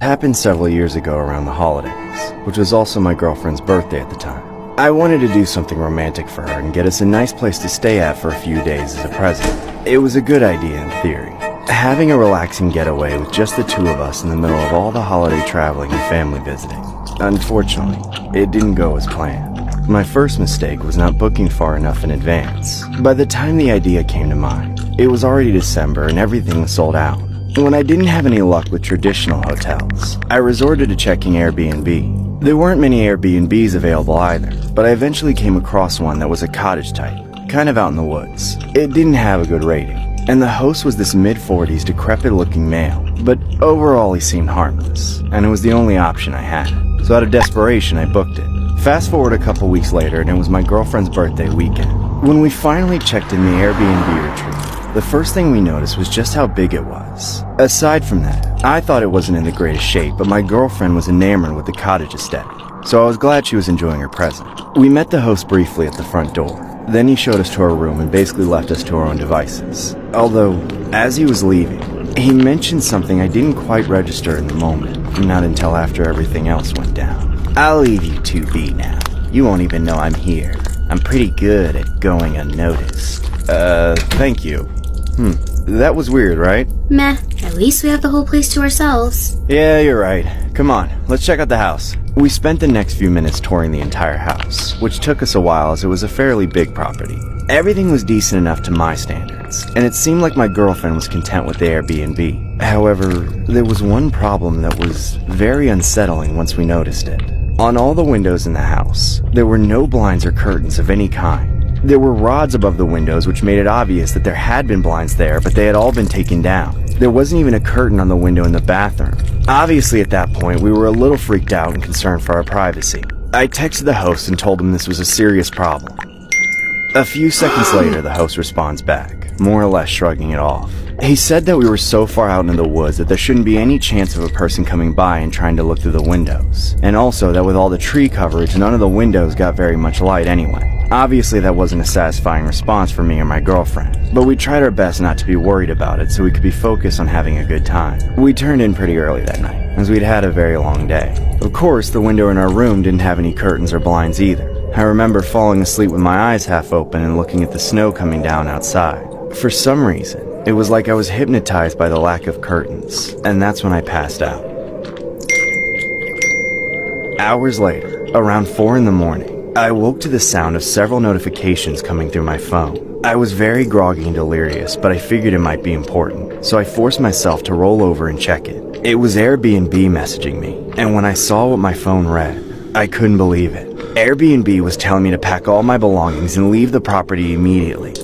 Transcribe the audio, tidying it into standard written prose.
Happened several years ago around the holidays, which was also my girlfriend's birthday at the time. I wanted to do something romantic for her and get us a nice place to stay at for a few days as a present. It was a good idea in theory. Having a relaxing getaway with just the two of us in the middle of all the holiday traveling and family visiting. Unfortunately, it didn't go as planned. My first mistake was not booking far enough in advance. By the time the idea came to mind, it was already December and everything was sold out. When I didn't have any luck with traditional hotels, I resorted to checking Airbnb. There weren't many Airbnbs available either, but I eventually came across one that was a cottage type, kind of out in the woods. It didn't have a good rating, and the host was this mid-40s decrepit-looking male, but overall he seemed harmless, and it was the only option I had. So out of desperation, I booked it. Fast forward a couple weeks later, and it was my girlfriend's birthday weekend. When we finally checked in the Airbnb retreat, the first thing we noticed was just how big it was. Aside from that, I thought it wasn't in the greatest shape, but my girlfriend was enamored with the cottage aesthetic, so I was glad she was enjoying her present. We met the host briefly at the front door. Then he showed us to our room and basically left us to our own devices. Although, as he was leaving, he mentioned something I didn't quite register in the moment, not until after everything else went down. "I'll leave you two be now. You won't even know I'm here. I'm pretty good at going unnoticed." Thank you. That was weird, right? Meh, at least we have the whole place to ourselves. Yeah, you're right. Come on, let's check out the house. We spent the next few minutes touring the entire house, which took us a while as it was a fairly big property. Everything was decent enough to my standards, and it seemed like my girlfriend was content with the Airbnb. However, there was one problem that was very unsettling once we noticed it. On all the windows in the house, there were no blinds or curtains of any kind. There were rods above the windows which made it obvious that there had been blinds there, but they had all been taken down. There wasn't even a curtain on the window in the bathroom. Obviously at that point, we were a little freaked out and concerned for our privacy. I texted the host and told him this was a serious problem. A few seconds later, the host responds back, more or less shrugging it off. He said that we were so far out in the woods that there shouldn't be any chance of a person coming by and trying to look through the windows. And also that with all the tree coverage, none of the windows got very much light anyway. Obviously that wasn't a satisfying response for me or my girlfriend, but we tried our best not to be worried about it so we could be focused on having a good time. We turned in pretty early that night, as we'd had a very long day. Of course, the window in our room didn't have any curtains or blinds either. I remember falling asleep with my eyes half open and looking at the snow coming down outside. For some reason, it was like I was hypnotized by the lack of curtains, and that's when I passed out. Hours later, around 4 in the morning, I woke to the sound of several notifications coming through my phone. I was very groggy and delirious, but I figured it might be important, so I forced myself to roll over and check it. It was Airbnb messaging me, and when I saw what my phone read, I couldn't believe it. Airbnb was telling me to pack all my belongings and leave the property immediately.